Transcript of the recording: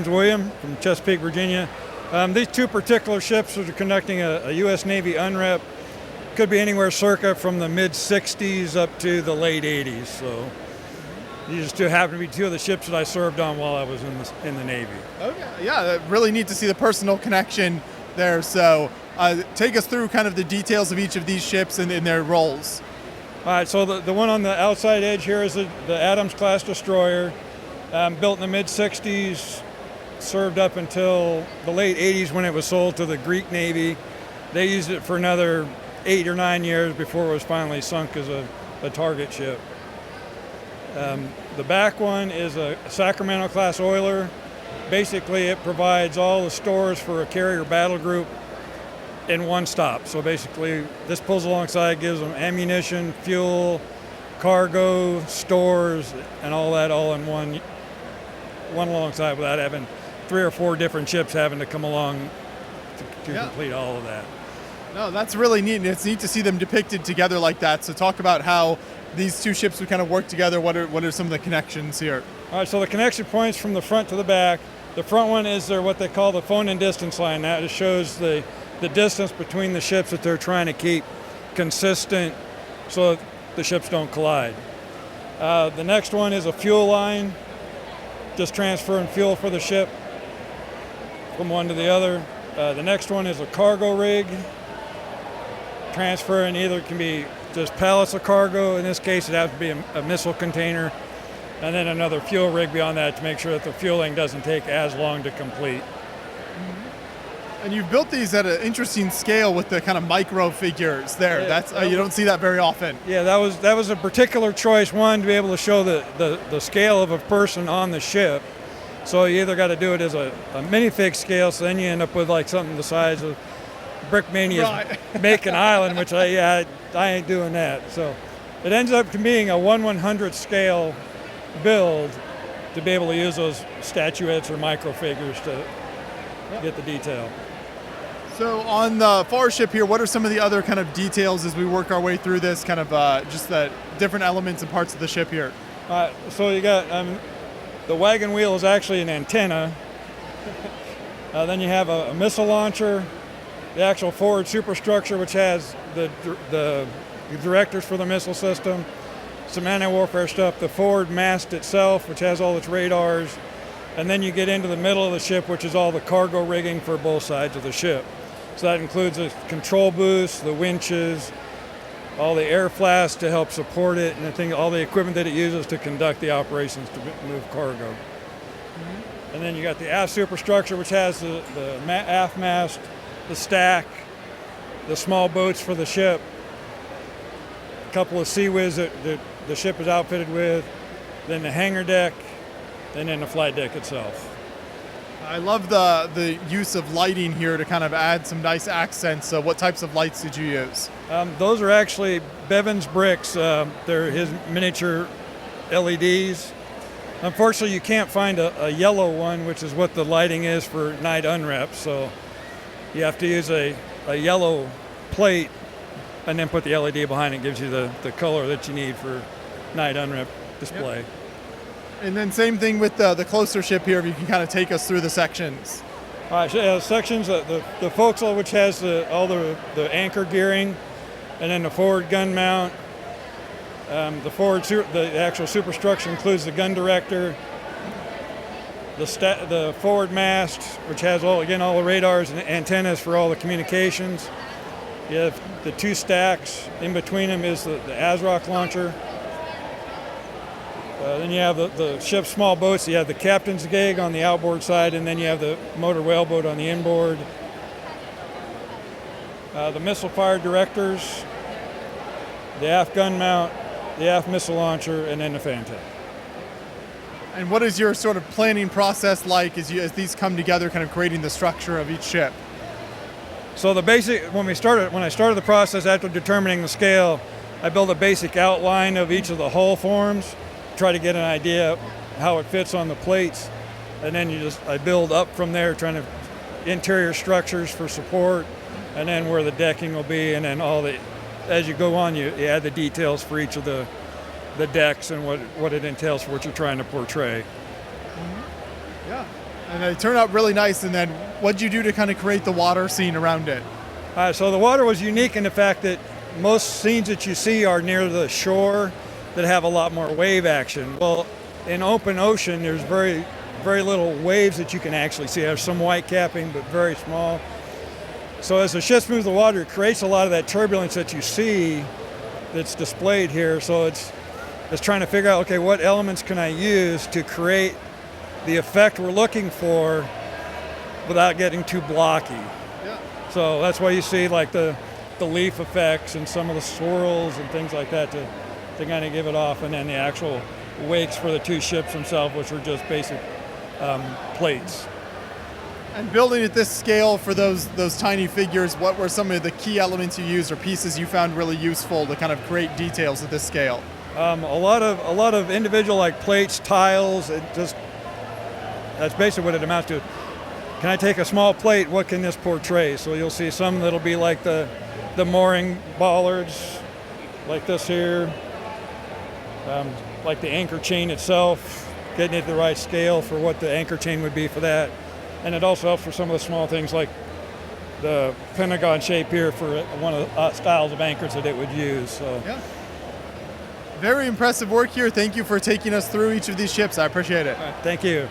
name's William from Chesapeake, Virginia. These two particular ships are conducting a U.S. Navy UNREP. Could be anywhere circa from the mid-60s up to the late 80s. So these two happen to be two of the ships that I served on while I was in the Navy. Okay, yeah, really neat to see the personal connection there. So take us through kind of the details of each of these ships and their roles. All right, so the one on the outside edge here is the Adams-class destroyer, built in the mid-60s, served up until the late 80s when it was sold to the Greek Navy. They used it for another 8 or 9 years before it was finally sunk as a target ship. The back one is a Sacramento-class oiler. Basically, it provides all the stores for a carrier battle group in one stop. So basically, this pulls alongside, gives them ammunition, fuel, cargo, stores, and all that all in one alongside without having 3 or 4 different ships having to come along to complete all of that. No, that's really neat, and it's neat to see them depicted together like that. So talk about how these two ships would kind of work together. What are some of the connections here? All right, so the connection points from the front to the back. The front one is what they call the phone and distance line. That just shows the distance between the ships that they're trying to keep consistent so that the ships don't collide. The next one is a fuel line, just transferring fuel for the ship from one to the other. The next one is a cargo rig, transferring either can be just pallets of cargo. In this case, it has to be a missile container, and then another fuel rig beyond that to make sure that the fueling doesn't take as long to complete. And you've built these at an interesting scale with the kind of micro figures there. That's you don't see that very often. Yeah, that was a particular choice. One, to be able to show the scale of a person on the ship. So you either got to do it as a minifig scale, so then you end up with like something the size of Brickmania's Macon Island, which I ain't doing that. So it ends up being a 1/100th scale build to be able to use those statuettes or microfigures to get the detail. So on the far ship here, what are some of the other kind of details as we work our way through this, kind of just the different elements and parts of the ship here? So you got the wagon wheel is actually an antenna. Then you have a missile launcher, the actual forward superstructure, which has the directors for the missile system, some anti-warfare stuff, the forward mast itself, which has all its radars, and then you get into the middle of the ship, which is all the cargo rigging for both sides of the ship. So that includes the control booths, the winches, all the air flasks to help support it, and all the equipment that it uses to conduct the operations to move cargo. Mm-hmm. And then you got the aft superstructure, which has the aft mast, the stack, the small boats for the ship, a couple of Sea-Wiz that the ship is outfitted with, then the hangar deck, and then the flight deck itself. I love the use of lighting here to kind of add some nice accents. So what types of lights did you use? Those are actually Bevan's bricks. They're his miniature LEDs. Unfortunately, you can't find a yellow one, which is what the lighting is for night unwrap. So you have to use a yellow plate and then put the LED behind it. It gives you the color that you need for night unwrap display. Yep. And then same thing with the closer ship here, if you can kind of take us through the sections. All right, so sections, the forecastle, which has all the anchor gearing, and then the forward gun mount. The actual superstructure includes the gun director, the forward mast, which has all the radars and antennas for all the communications. You have the 2 stacks. In between them is the ASROC launcher. Then you have the ship's small boats. You have the captain's gig on the outboard side, and then you have the motor whaleboat on the inboard. The missile fire directors, the aft gun mount, the aft missile launcher, and then the fan tank. And what is your sort of planning process like as these come together, kind of creating the structure of each ship? So the basic, when I started the process after determining the scale, I built a basic outline of each of the hull forms, try to get an idea of how it fits on the plates, and then I build up from there, trying to interior structures for support, and then where the decking will be, and then as you go on, you add the details for each of the decks and what it entails for what you're trying to portray. Mm-hmm. Yeah. And they turn out really nice. And then what'd you do to kind of create the water scene around it? So the water was unique in the fact that most scenes that you see are near the shore that have a lot more wave action. Well, in open ocean, there's very little waves that you can actually see. There's some white capping, but very small. So as the ships move the water, it creates a lot of that turbulence that you see that's displayed here. So it's trying to figure out, okay, what elements can I use to create the effect we're looking for without getting too blocky. Yeah. So that's why you see like the leaf effects and some of the swirls and things like that to kind of give it off, and then the actual wakes for the two ships themselves, which are just basic plates. And building at this scale for those tiny figures, what were some of the key elements you used or pieces you found really useful to kind of create details at this scale? A lot of individual like plates, tiles. That's basically what it amounts to. Can I take a small plate? What can this portray? So you'll see some that'll be like the mooring bollards, like this here, like the anchor chain itself, getting it the right scale for what the anchor chain would be for that. And it also helps for some of the small things like the pentagon shape here for one of the styles of anchors that it would use. So. Yeah. Very impressive work here. Thank you for taking us through each of these ships. I appreciate it. Thank you.